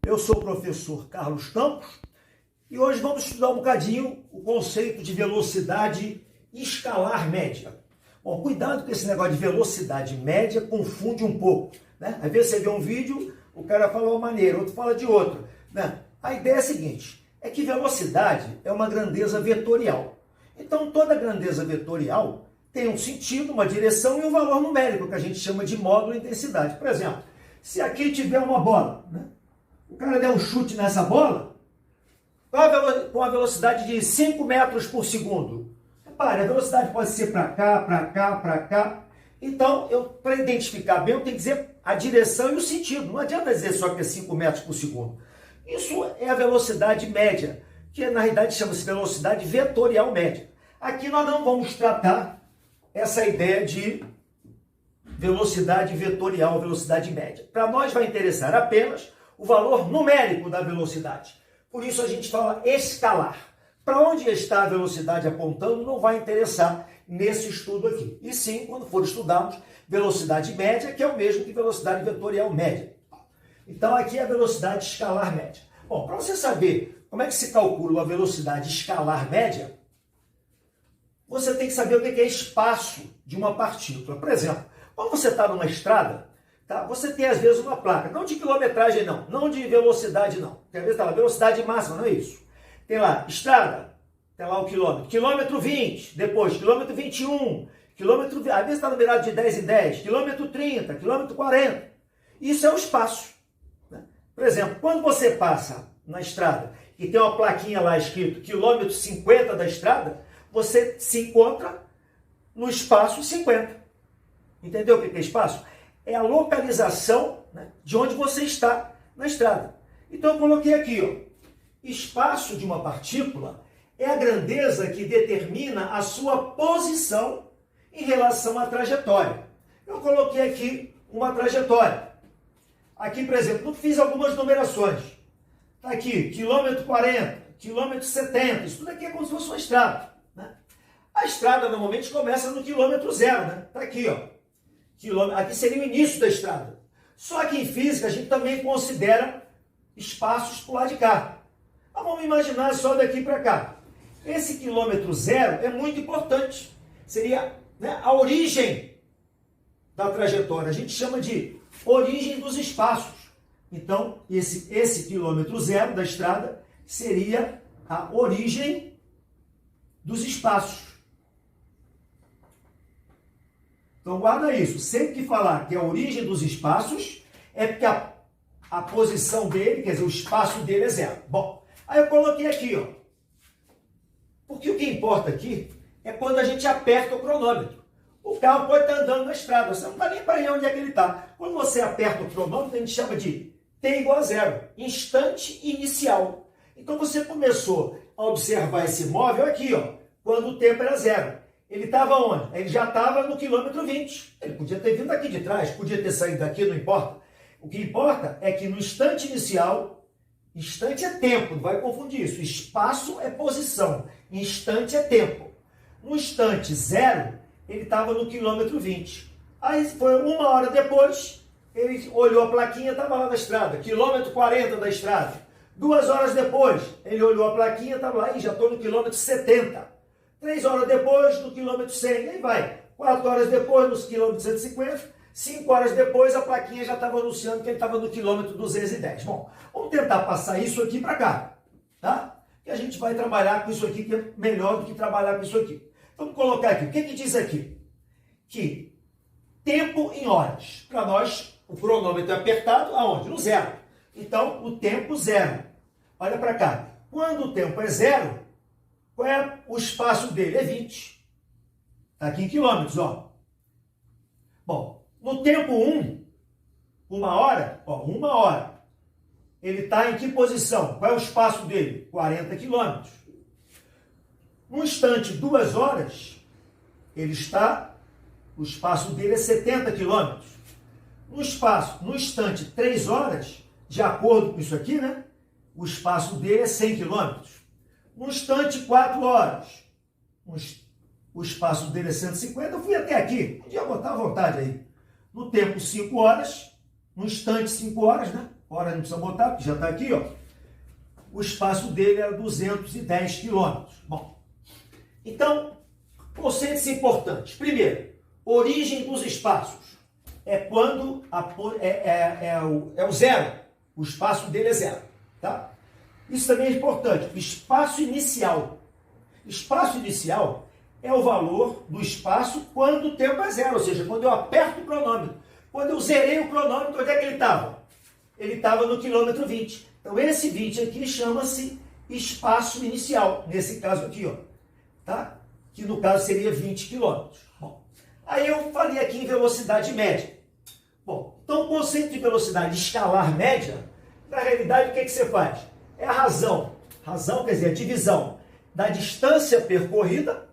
Eu sou o professor Carlos Campos e hoje vamos estudar um bocadinho o conceito de velocidade escalar média. Bom, cuidado com esse negócio de velocidade média, confunde um pouco, né? Às vezes você vê um vídeo, o cara fala de uma maneira, outro fala de outra, né? A ideia é a seguinte, é que velocidade é uma grandeza vetorial. Então toda grandeza vetorial tem um sentido, uma direção e um valor numérico, que a gente chama de módulo de intensidade. Por exemplo, se aqui tiver uma bola, né? O cara der um chute nessa bola, com a velocidade de 5 metros por segundo. Repare, a velocidade pode ser para cá, para cá, para cá. Então, para identificar bem, eu tenho que dizer a direção e o sentido. Não adianta dizer só que é 5 metros por segundo. Isso é a velocidade média, que na realidade chama-se velocidade vetorial média. Aqui nós não vamos tratar essa ideia de velocidade vetorial, velocidade média. Para nós vai interessar apenas o valor numérico da velocidade. Por isso a gente fala escalar. Para onde está a velocidade apontando não vai interessar nesse estudo aqui. E sim, quando for estudarmos velocidade média, que é o mesmo que velocidade vetorial média. Então aqui é a velocidade escalar média. Bom, para você saber como é que se calcula a velocidade escalar média, você tem que saber o que é espaço de uma partícula. Por exemplo, quando você está numa estrada, tá? Você tem, às vezes, uma placa, não de quilometragem, não de velocidade, não. Às vezes está lá, velocidade máxima, não é isso. Tem lá, estrada, tem lá o quilômetro. Quilômetro 20, depois, quilômetro 21, quilômetro, às vezes está numerado de 10 em 10, quilômetro 30, quilômetro 40. Isso é o espaço. Né? Por exemplo, quando você passa na estrada e tem uma plaquinha lá escrito quilômetro 50 da estrada, você se encontra no espaço 50. Entendeu o que é espaço? É a localização, né, de onde você está na estrada. Então eu coloquei aqui, ó, espaço de uma partícula é a grandeza que determina a sua posição em relação à trajetória. Eu coloquei aqui uma trajetória. Aqui, por exemplo, eu fiz algumas numerações. Está aqui, quilômetro 40, quilômetro 70, isso tudo aqui é como se fosse uma estrada. Né? A estrada normalmente começa no quilômetro 0, né? Está aqui, ó. Aqui seria o início da estrada. Só que em física a gente também considera espaços por lá de cá. Então vamos imaginar só daqui para cá. Esse quilômetro 0 é muito importante. Seria, né, a origem da trajetória. A gente chama de origem dos espaços. Então, esse quilômetro 0 da estrada seria a origem dos espaços. Então guarda isso, sempre que falar que é a origem dos espaços, é porque a posição dele, quer dizer, o espaço dele é 0. Bom, aí eu coloquei aqui, ó. Porque o que importa aqui é quando a gente aperta o cronômetro. O carro pode estar andando na estrada, você não está nem para onde é que ele está. Quando você aperta o cronômetro, a gente chama de T igual a 0, instante inicial. Então você começou a observar esse móvel aqui, ó, quando o tempo era 0. Ele estava onde? Ele já estava no quilômetro 20. Ele podia ter vindo aqui de trás, podia ter saído daqui, não importa. O que importa é que no instante inicial, instante é tempo, não vai confundir isso. Espaço é posição, instante é tempo. No instante 0, ele estava no quilômetro 20. Aí foi 1 hora depois, ele olhou a plaquinha, estava lá na estrada, quilômetro 40 da estrada. 2 horas depois, ele olhou a plaquinha, estava lá, e já estou no quilômetro 70. 3 horas depois, no quilômetro 100, aí vai. 4 horas depois, nos quilômetros 150. 5 horas depois, a plaquinha já estava anunciando que ele estava no quilômetro 210. Bom, vamos tentar passar isso aqui para cá, tá? Que a gente vai trabalhar com isso aqui, que é melhor do que trabalhar com isso aqui. Vamos colocar aqui. O que diz aqui? Que tempo em horas. Para nós, o cronômetro é apertado aonde? No 0. Então, o tempo 0. Olha para cá. Quando o tempo é 0, qual é o espaço dele? É 20. Está aqui em quilômetros, ó. Bom, no tempo 1, 1 hora, ó, 1 hora. Ele está em que posição? Qual é o espaço dele? 40 quilômetros. No instante 2 horas, ele está, o espaço dele é 70 quilômetros. No instante 3 horas, de acordo com isso aqui, né? O espaço dele é 100 quilômetros. No instante 4 horas, o o espaço dele é 150, eu fui até aqui, podia botar à vontade aí. No tempo 5 horas, no instante 5 horas, né? Hora não precisa botar, porque já está aqui, ó. O espaço dele era 210 quilômetros. Bom, então, conceitos importantes. Primeiro, origem dos espaços. É quando é o zero. O espaço dele é zero. Tá? Isso também é importante. Espaço inicial. Espaço inicial é o valor do espaço quando o tempo é zero. Ou seja, quando eu aperto o cronômetro. Quando eu zerei o cronômetro, onde é que ele estava? Ele estava no quilômetro 20. Então, esse 20 aqui chama-se espaço inicial. Nesse caso aqui, ó. Tá? Que no caso seria 20 quilômetros. Bom, aí eu falei aqui em velocidade média. Bom, então o conceito de velocidade escalar média, na realidade, o que você faz? É a razão. Razão quer dizer a divisão da distância percorrida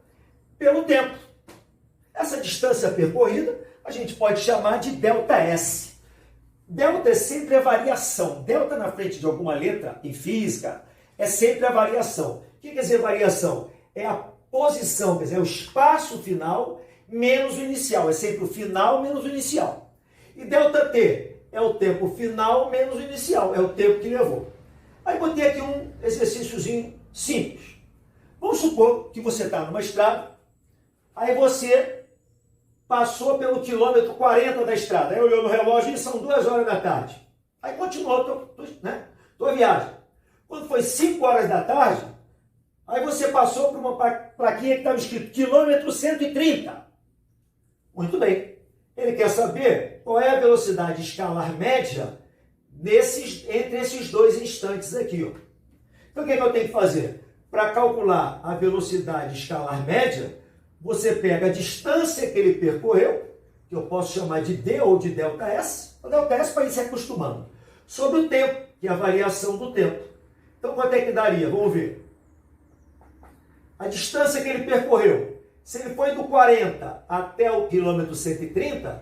pelo tempo. Essa distância percorrida a gente pode chamar de ΔS. Delta é sempre a variação. Delta na frente de alguma letra em física é sempre a variação. O que quer dizer variação? É a posição, quer dizer, é o espaço final menos o inicial. É sempre o final menos o inicial. E ΔT é o tempo final menos o inicial. É o tempo que levou. Aí botei aqui um exercíciozinho simples. Vamos supor que você está numa estrada, aí você passou pelo quilômetro 40 da estrada. Aí olhou no relógio e são 2 horas da tarde. Aí continuou tua viagem. Quando foi 5 horas da tarde, aí você passou por uma plaquinha que estava escrito quilômetro 130. Muito bem. Ele quer saber qual é a velocidade escalar média entre esses dois instantes aqui. Ó. Então o que eu tenho que fazer? Para calcular a velocidade escalar média, você pega a distância que ele percorreu, que eu posso chamar de D ou de ΔS, o ΔS para ir se acostumando, sobre o tempo, que é a variação do tempo. Então, quanto é que daria? Vamos ver. A distância que ele percorreu, se ele foi do 40 até o quilômetro 130,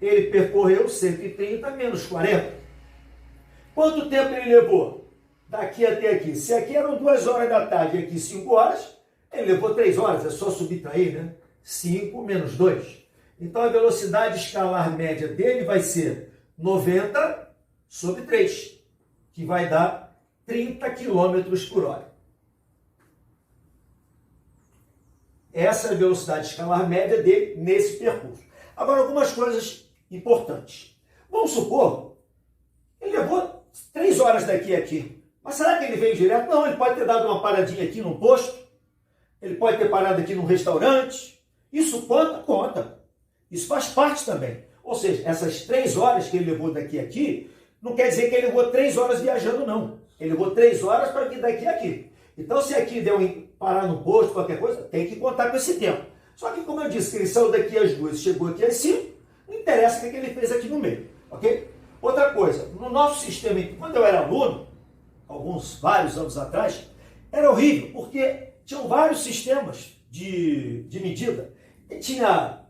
ele percorreu 130 menos 40. Quanto tempo ele levou? Daqui até aqui. Se aqui eram 2 horas da tarde e aqui 5 horas, ele levou 3 horas, é só subtrair, né? 5 menos 2. Então, a velocidade escalar média dele vai ser 90 sobre 3, que vai dar 30 km por hora. Essa é a velocidade escalar média dele nesse percurso. Agora, algumas coisas importantes. Vamos supor, ele levou 3 horas daqui a aqui. Mas será que ele veio direto? Não, ele pode ter dado uma paradinha aqui num posto. Ele pode ter parado aqui num restaurante. Isso conta? Conta. Isso faz parte também. Ou seja, essas 3 horas que ele levou daqui a aqui, não quer dizer que ele levou 3 horas viajando, não. Ele levou 3 horas para vir daqui a aqui. Então, se aqui deu em parar no posto, qualquer coisa, tem que contar com esse tempo. Só que, como eu disse, que ele saiu daqui às 2 e chegou aqui às 5, não interessa o que ele fez aqui no meio. Ok? Outra coisa, no nosso sistema, quando eu era aluno, vários anos atrás, era horrível, porque tinham vários sistemas de medida. E tinha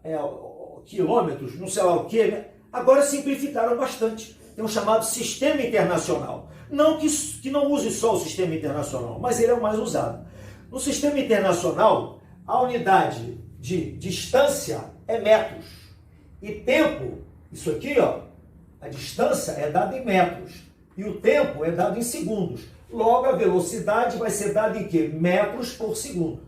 quilômetros, não sei lá o que, né? Agora simplificaram bastante. Tem um chamado Sistema Internacional. Não que não use só o Sistema Internacional, mas ele é o mais usado. No Sistema Internacional, a unidade de distância é metros. E tempo, isso aqui, ó, a distância é dada em metros. E o tempo é dado em segundos. Logo, a velocidade vai ser dada em quê? Metros por segundo.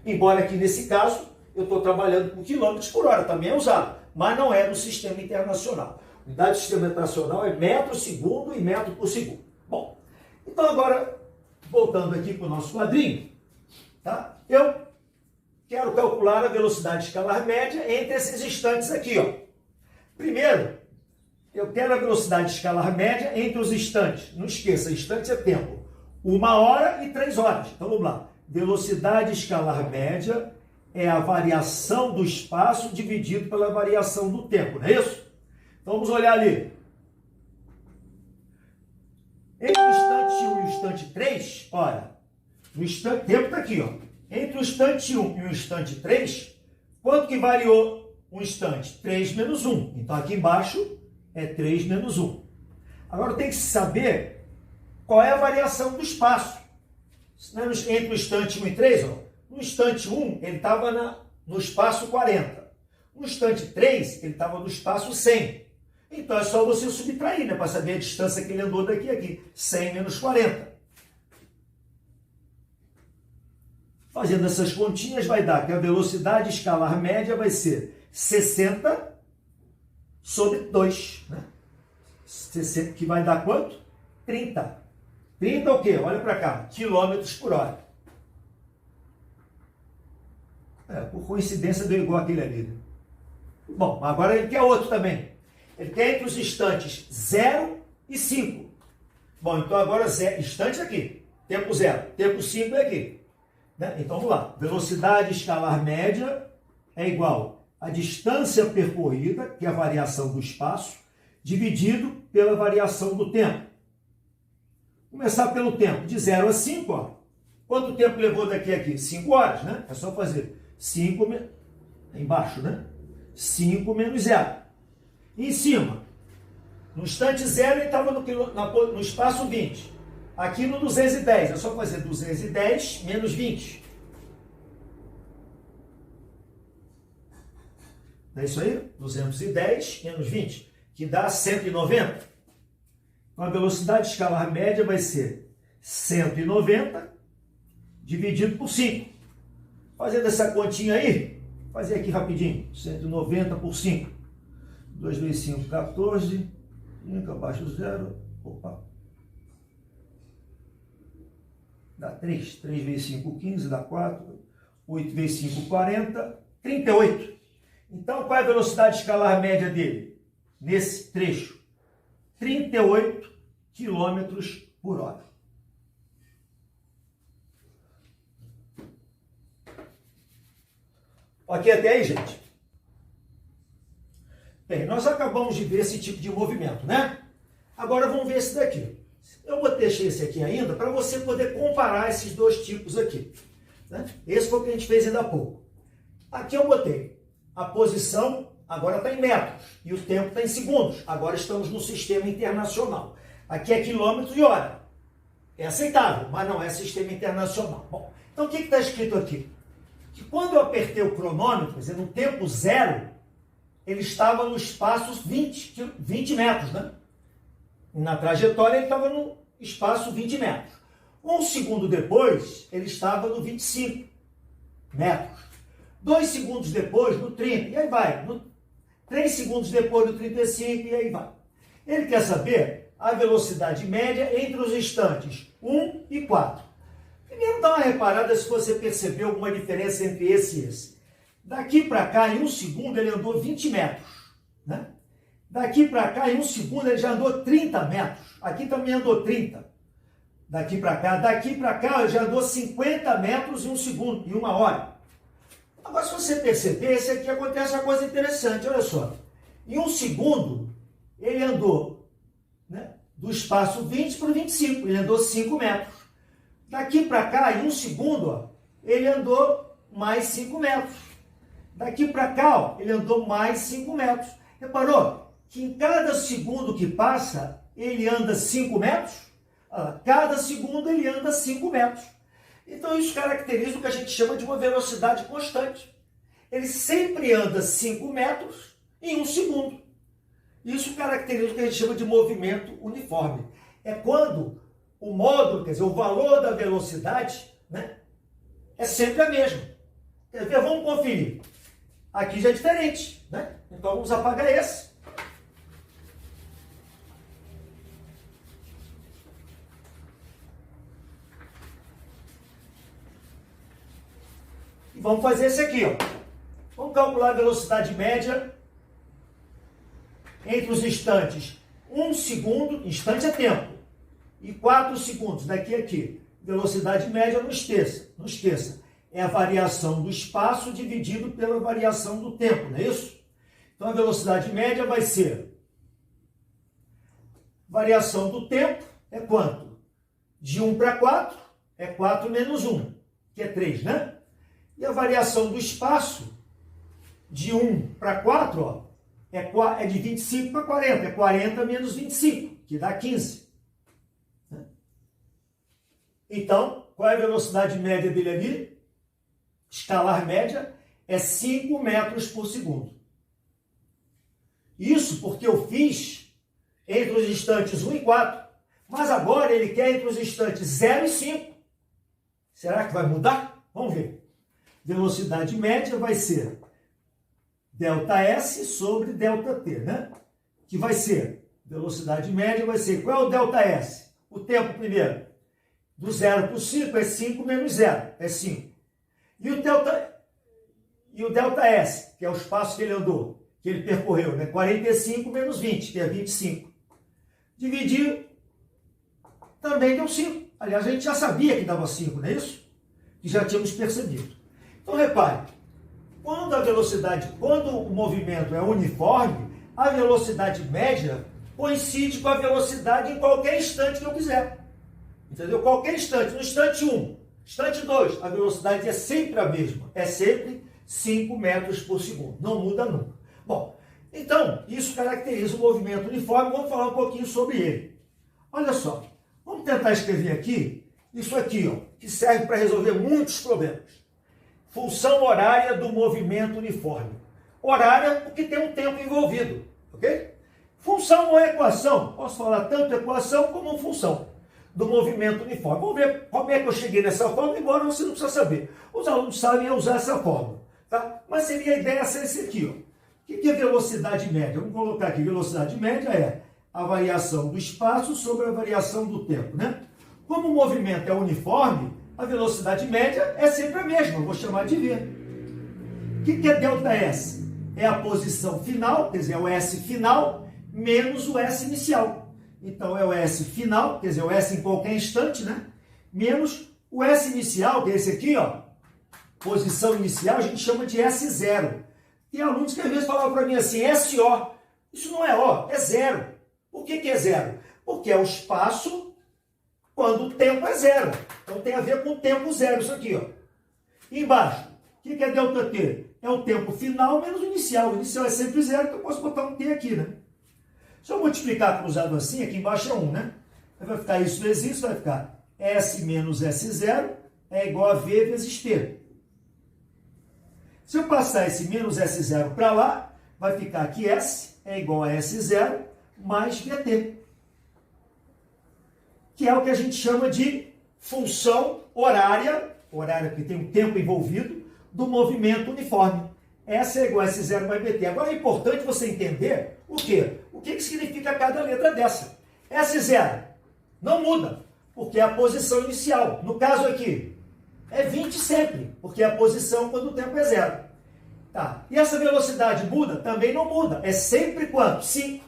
Embora aqui, nesse caso, eu estou trabalhando com quilômetros por hora, também é usado, mas não é no sistema internacional. A unidade do sistema internacional é metro segundo e metro por segundo. Bom, então agora, voltando aqui para o nosso quadrinho, tá? Eu quero calcular a velocidade escalar média entre esses instantes aqui, ó. Primeiro, eu quero a velocidade escalar média entre os instantes. Não esqueça, instante é tempo. 1 hora e 3 horas. Então vamos lá. Velocidade escalar média é a variação do espaço dividido pela variação do tempo, não é isso? Então vamos olhar ali. Entre o instante 1 e o instante 3, olha, o tempo está aqui, ó. Entre o instante 1 e o instante 3, quanto que variou um instante? 3 menos 1. Então aqui embaixo é 3 menos 1. Agora tem que saber qual é a variação do espaço. Entre o instante 1 e 3, ó, no instante 1, ele estava no espaço 40. No instante 3, ele estava no espaço 100. Então é só você subtrair, né? Para saber a distância que ele andou daqui a aqui. 100 menos 40. Fazendo essas continhas vai dar que a velocidade escalar média vai ser 60 sobre 2. Né? 60, que vai dar quanto? 30. 30 o quê? Olha para cá. Quilômetros por hora. Por coincidência deu igual aquele ali. Né? Bom, agora ele quer outro também. Ele quer entre os instantes 0 e 5. Bom, então agora instante aqui. Tempo 0. Tempo 5 é aqui. Né? Então vamos lá. Velocidade escalar média é igual a distância percorrida, que é a variação do espaço, dividido pela variação do tempo. Começar pelo tempo. De 0 a 5, ó. Quanto tempo levou daqui a aqui? 5 horas, né? É só fazer 5 embaixo, né? 5 menos 0. Em cima, no instante 0 ele estava no espaço 20. Aqui no 210, é só fazer 210 menos 20. Não é isso aí? 210 menos 20, que dá 190. Então a velocidade escalar média vai ser 190 dividido por 5. Fazendo essa continha aí, fazer aqui rapidinho. 190 por 5. 2 vezes 5, 14. 5 abaixo do 0. Opa. Dá 3. 3 vezes 5, 15. Dá 4. 8 vezes 5, 40. 38. Então, qual é a velocidade escalar média dele? Nesse trecho? 38 quilômetros por hora. Ok até aí, gente? Bem, nós acabamos de ver esse tipo de movimento, né? Agora vamos ver esse daqui. Eu vou deixar esse aqui ainda para você poder comparar esses dois tipos aqui. Né? Esse foi o que a gente fez ainda há pouco. Aqui eu botei a posição, agora está em metros, e o tempo está em segundos. Agora estamos no sistema internacional. Aqui é quilômetros e hora. É aceitável, mas não é sistema internacional. Bom, então o que está escrito aqui? Que quando eu apertei o cronômetro, quer dizer, no tempo 0, ele estava no espaço 20 metros, né? Na trajetória ele estava no espaço 20 metros. Um segundo depois, ele estava no 25 metros. 2 segundos depois, no 30, e aí vai. 3 segundos depois, no 35, e aí vai. Ele quer saber a velocidade média entre os instantes 1 e 4. Primeiro, dá uma reparada se você percebeu alguma diferença entre esse e esse. Daqui para cá, em 1 segundo, ele andou 20 metros. Né? Daqui para cá, em 1 segundo, ele já andou 30 metros. Aqui também andou 30. Daqui para cá, ele já andou 50 metros em 1 segundo, em 1 hora. Agora, se você perceber, esse aqui acontece uma coisa interessante. Olha só. Em 1 segundo, ele andou, né, do espaço 20 para o 25. Ele andou 5 metros. Daqui para cá, em 1 segundo, ó, ele andou mais 5 metros. Daqui para cá, ó, ele andou mais 5 metros. Reparou que em cada segundo que passa, ele anda 5 metros? Cada segundo ele anda 5 metros. Então isso caracteriza o que a gente chama de uma velocidade constante. Ele sempre anda 5 metros em 1 segundo. Isso caracteriza o que a gente chama de movimento uniforme. É quando o módulo, quer dizer, o valor da velocidade, né, é sempre a mesma. Quer ver? Vamos conferir. Aqui já é diferente, né? Então vamos apagar esse. E vamos fazer esse aqui, ó. Vamos calcular a velocidade média entre os instantes 1 segundo, instante é tempo, e 4 segundos, daqui a aqui. Velocidade média, não esqueça. É a variação do espaço dividido pela variação do tempo, não é isso? Então a velocidade média vai ser variação do tempo é quanto? De 1 para 4 é 4 menos 1, que é 3, né? E a variação do espaço de 1 para 4, ó, é de 25 para 40, é 40 menos 25, que dá 15. Então, qual é a velocidade média dele ali? Escalar média é 5 metros por segundo. Isso porque eu fiz entre os instantes 1 e 4. Mas agora ele quer entre os instantes 0 e 5. Será que vai mudar? Vamos ver. Velocidade média vai ser ΔS sobre ΔT, né? Que vai ser, velocidade média vai ser, qual é o ΔS? O tempo primeiro. Do 0 para o 5 é 5 menos 0, é 5. E o ΔS, que é o espaço que ele andou, que ele percorreu, né? 45 menos 20, que é 25. Dividir, também deu 5. Aliás, a gente já sabia que dava 5, não é isso? Que já tínhamos percebido. Então, repare, quando o movimento é uniforme, a velocidade média coincide com a velocidade em qualquer instante que eu quiser. Entendeu? Qualquer instante. No instante 1, instante 2, a velocidade é sempre a mesma. É sempre 5 metros por segundo. Não muda nunca. Bom, então, isso caracteriza o movimento uniforme. Vamos falar um pouquinho sobre ele. Olha só. Vamos tentar escrever aqui, isso aqui, ó, que serve para resolver muitos problemas. Função horária do movimento uniforme. Horária porque tem um tempo envolvido, ok? Função ou equação, posso falar tanto equação como função do movimento uniforme. Vamos ver como é que eu cheguei nessa fórmula, embora você não precisa saber. Os alunos sabem usar essa fórmula, tá? Mas seria a ideia ser esse aqui, ó. O que é velocidade média? Vamos colocar aqui, velocidade média é a variação do espaço sobre a variação do tempo, né? Como o movimento é uniforme, a velocidade média é sempre a mesma, eu vou chamar de V. O que é ΔS? É a posição final, quer dizer, é o S final, menos o S inicial. Então, é o S final, quer dizer, o S em qualquer instante, né? Menos o S inicial, que é esse aqui, ó. Posição inicial, a gente chama de S0. Tem alunos que às vezes falavam para mim assim, SO. Isso não é O, é zero. Por que é zero? Porque é o espaço quando o tempo é zero. Então tem a ver com o tempo zero, isso aqui, ó. E embaixo, o que é ΔT? É o tempo final menos o inicial. O inicial é sempre zero, então eu posso botar um T aqui, né? Se eu multiplicar cruzado assim, aqui embaixo é 1, né? Aí vai ficar isso vezes isso, vai ficar S menos S0 é igual a V vezes T. Se eu passar esse menos S0 para lá, vai ficar que S é igual a S0 mais VT. Que é o que a gente chama de função horária, horária que tem um tempo envolvido, do movimento uniforme. S é igual a S0 mais VT. Agora é importante você entender o quê? O que significa cada letra dessa. S0 não muda, porque é a posição inicial. No caso aqui, é 20 sempre, porque é a posição quando o tempo é zero. Tá. E essa velocidade muda? Também não muda. É sempre quanto? 5.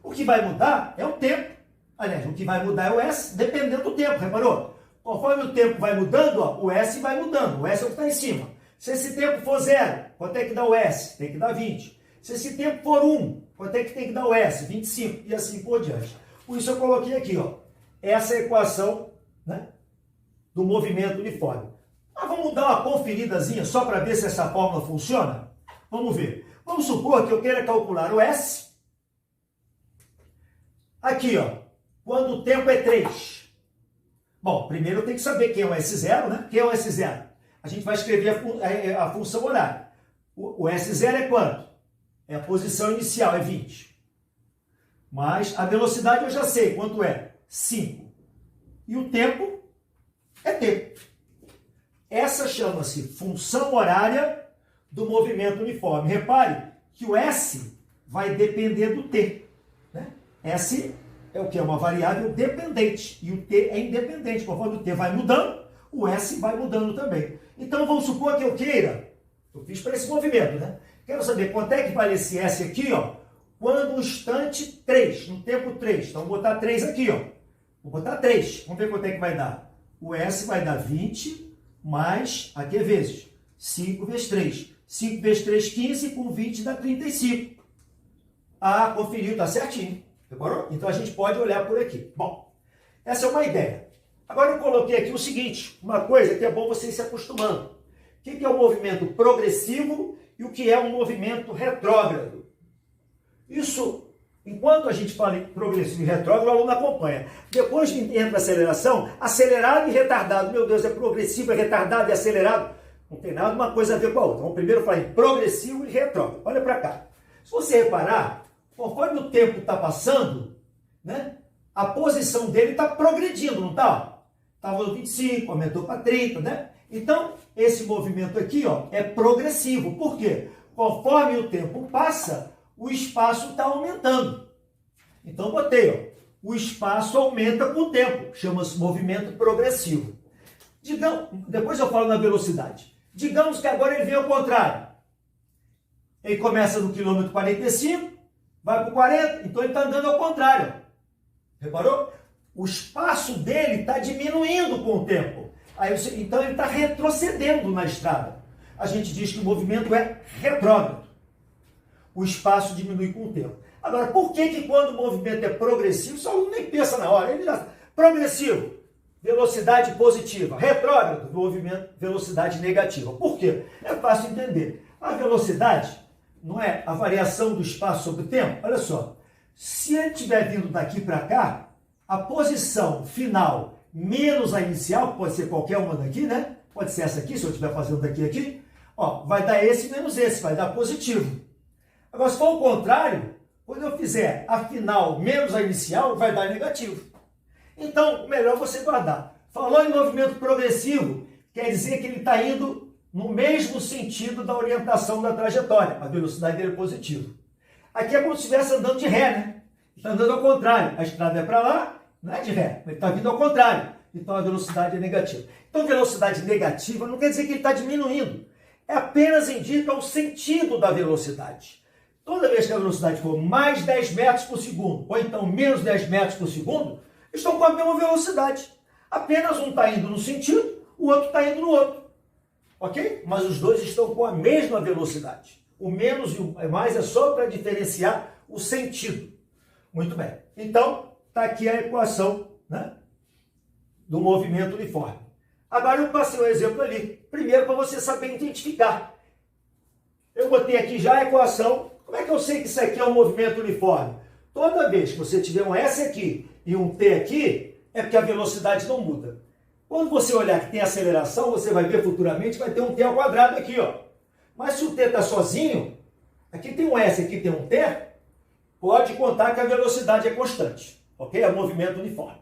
O que vai mudar é o tempo. Aliás, o que vai mudar é o S, dependendo do tempo, reparou? Conforme o tempo vai mudando, ó, o S vai mudando. O S é o que está em cima. Se esse tempo for 0, quanto é que dá o S? Tem que dar 20. Se esse tempo for 1, quanto é que tem que dar o S? 25. E assim por diante. Por isso eu coloquei aqui, ó, essa é a equação, né, do movimento uniforme. Mas vamos dar uma conferidazinha só para ver se essa fórmula funciona? Vamos ver. Vamos supor que eu queira calcular o S. Aqui, ó, quando o tempo é 3. Bom, primeiro eu tenho que saber quem é o S0, né? Quem é o S0? A gente vai escrever a função horária. O S0 é quanto? É a posição inicial, é 20. Mas a velocidade eu já sei quanto é. 5. E o tempo é T. Essa chama-se função horária do movimento uniforme. Repare que o S vai depender do T. Né? S é o que? É uma variável dependente. E o T é independente. Conforme o T vai mudando, o S vai mudando também. Então, vamos supor que eu queira, eu fiz para esse movimento, né? Quero saber quanto é que vale esse S aqui, ó, quando no instante 3, no tempo 3. Então, vou botar 3 aqui, ó. Vou botar 3. Vamos ver quanto é que vai dar. O S vai dar 20 mais, aqui é vezes, 5 vezes 3. 5 vezes 3, 15, com 20 dá 35. Ah, conferiu, tá certinho. Reparou? Então, a gente pode olhar por aqui. Bom, essa é uma ideia. Agora, eu coloquei aqui o seguinte, uma coisa que é bom vocês se acostumando. O que é um movimento progressivo e o que é um movimento retrógrado? Isso, enquanto a gente fala em progressivo e retrógrado, o aluno acompanha. Depois entra a aceleração, acelerado e retardado. Meu Deus, é progressivo, é retardado e acelerado. Não tem nada uma coisa a ver com a outra. Vamos primeiro falar em progressivo e retrógrado. Olha para cá. Se você reparar, conforme o tempo está passando, né, a posição dele está progredindo, não está? Estava no 25, aumentou para 30, né? Então, esse movimento aqui, ó, é progressivo. Por quê? Conforme o tempo passa, o espaço está aumentando. Então, botei, ó, o espaço aumenta com o tempo. Chama-se movimento progressivo. Depois eu falo na velocidade. Digamos que agora ele vem ao contrário. Ele começa no quilômetro 45, vai para o 40, então ele está andando ao contrário. Reparou? O espaço dele está diminuindo com o tempo. Então ele está retrocedendo na estrada. A gente diz que o movimento é retrógrado. O espaço diminui com o tempo. Agora, por que quando o movimento é progressivo, o aluno nem pensa na hora, ele já... Progressivo, velocidade positiva. Retrógrado, movimento, velocidade negativa. Por quê? É fácil entender. A velocidade não é a variação do espaço sobre o tempo? Olha só, se ele estiver vindo daqui para cá, a posição final menos a inicial, pode ser qualquer uma daqui, né? Pode ser essa aqui, se eu estiver fazendo daqui aqui, ó, vai dar esse menos esse, vai dar positivo. Agora, se for o contrário, quando eu fizer a final menos a inicial, vai dar negativo. Então, melhor você guardar. Falou em movimento progressivo, quer dizer que ele está indo no mesmo sentido da orientação da trajetória. A velocidade dele é positiva. Aqui é como se estivesse andando de ré, né? Está andando ao contrário. A estrada é para lá, não é de ré. Ele está vindo ao contrário. Então a velocidade é negativa. Então velocidade negativa não quer dizer que ele está diminuindo. É apenas indica o sentido da velocidade. Toda vez que a velocidade for mais 10 metros por segundo, ou então menos 10 metros por segundo, estão com a mesma velocidade. Apenas um está indo no sentido, o outro está indo no outro. Ok? Mas os dois estão com a mesma velocidade. O menos e o mais é só para diferenciar o sentido. Muito bem. Então, está aqui a equação, né, do movimento uniforme. Agora eu passei um exemplo ali. Primeiro, para você saber identificar. Eu botei aqui já a equação. Como é que eu sei que isso aqui é um movimento uniforme? Toda vez que você tiver um S aqui e um T aqui, é porque a velocidade não muda. Quando você olhar que tem aceleração, você vai ver futuramente que vai ter um T ao quadrado aqui, ó. Mas se o T está sozinho, aqui tem um S, aqui tem um T, pode contar que a velocidade é constante, ok? É movimento uniforme.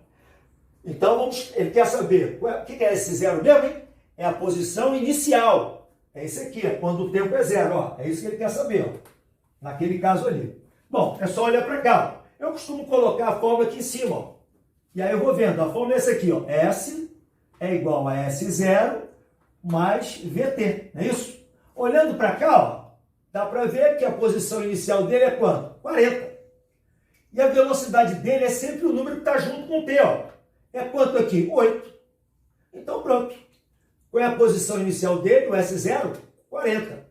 Então, ele quer saber, o que é esse zero mesmo, hein? É a posição inicial. É esse aqui, é quando o tempo é zero, ó. É isso que ele quer saber, ó. Naquele caso ali. Bom, é só olhar para cá, ó. Eu costumo colocar a fórmula aqui em cima, ó. E aí eu vou vendo, a fórmula é essa aqui, ó. S é igual a S0 mais VT, não é isso? Olhando para cá, ó, dá para ver que a posição inicial dele é quanto? 40. E a velocidade dele é sempre o número que está junto com o T, ó. É quanto aqui? 8. Então pronto. Qual é a posição inicial dele, o S0? 40.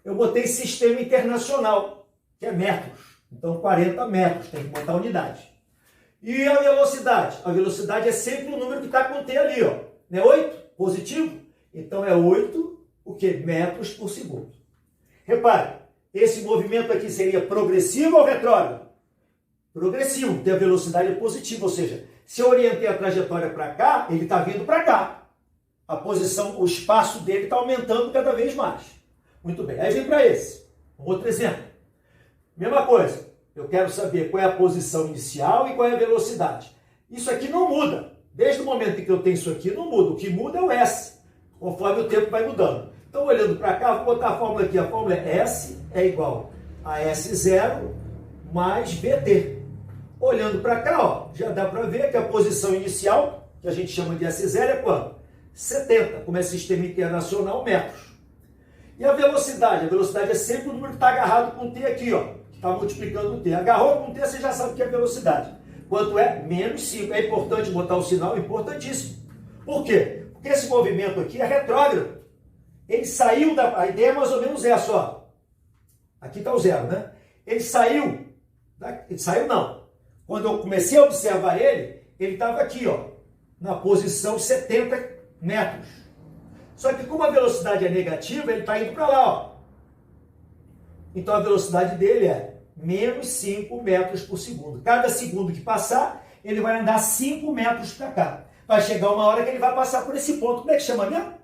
Eu botei sistema internacional, que é metros. Então 40 metros, tem que botar unidade. E a velocidade? A velocidade é sempre o número que está com o T ali, ó. Não é 8? Positivo? Então é 8, o quê? Metros por segundo. Repare, esse movimento aqui seria progressivo ou retrógrado? Progressivo, porque a velocidade é positiva, ou seja, se eu orientei a trajetória para cá, ele está vindo para cá. A posição, o espaço dele está aumentando cada vez mais. Muito bem, aí vem para esse. Um outro exemplo. Mesma coisa. Eu quero saber qual é a posição inicial e qual é a velocidade. Isso aqui não muda. Desde o momento em que eu tenho isso aqui, não muda. O que muda é o S, conforme o tempo vai mudando. Então, olhando para cá, vou botar a fórmula aqui. A fórmula é S é igual a S0 mais VT. Olhando para cá, ó, já dá para ver que a posição inicial, que a gente chama de S0, é quanto? 70, como é sistema internacional, metros. E a velocidade? A velocidade é sempre o número que está agarrado com o T aqui, ó. Está multiplicando o T. Agarrou com o T, você já sabe o que é velocidade. Quanto é? Menos 5. É importante botar o sinal, importantíssimo. Por quê? Porque esse movimento aqui é retrógrado. Ele saiu da... A ideia é mais ou menos essa, ó. Aqui está o zero, né? Ele saiu... Ele saiu não. Quando eu comecei a observar ele, ele estava aqui, ó. Na posição 70 metros. Só que como a velocidade é negativa, ele está indo para lá, ó. Então a velocidade dele é menos 5 metros por segundo. Cada segundo que passar, ele vai andar 5 metros para cá. Vai chegar uma hora que ele vai passar por esse ponto. Como é que chama mesmo?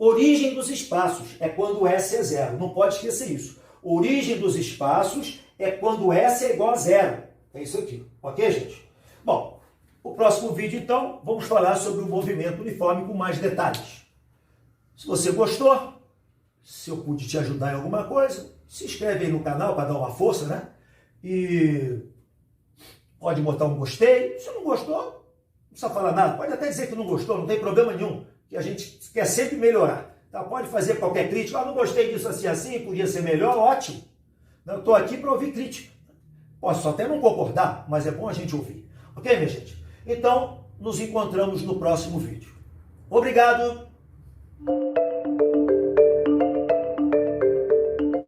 Origem dos espaços é quando S é zero. Não pode esquecer isso. Origem dos espaços é quando S é igual a zero. É isso aqui. Ok, gente? Bom, o próximo vídeo, então, vamos falar sobre o movimento uniforme com mais detalhes. Se você gostou, se eu pude te ajudar em alguma coisa, se inscreve aí no canal para dar uma força, né? E pode botar um gostei. Se não gostou, não precisa falar nada. Pode até dizer que não gostou, não tem problema nenhum. Que a gente quer sempre melhorar. Tá? Pode fazer qualquer crítica. Ah, não gostei disso assim, podia ser melhor, ótimo. Eu estou aqui para ouvir crítica. Posso até não concordar, mas é bom a gente ouvir. Ok, minha gente? Então, nos encontramos no próximo vídeo. Obrigado!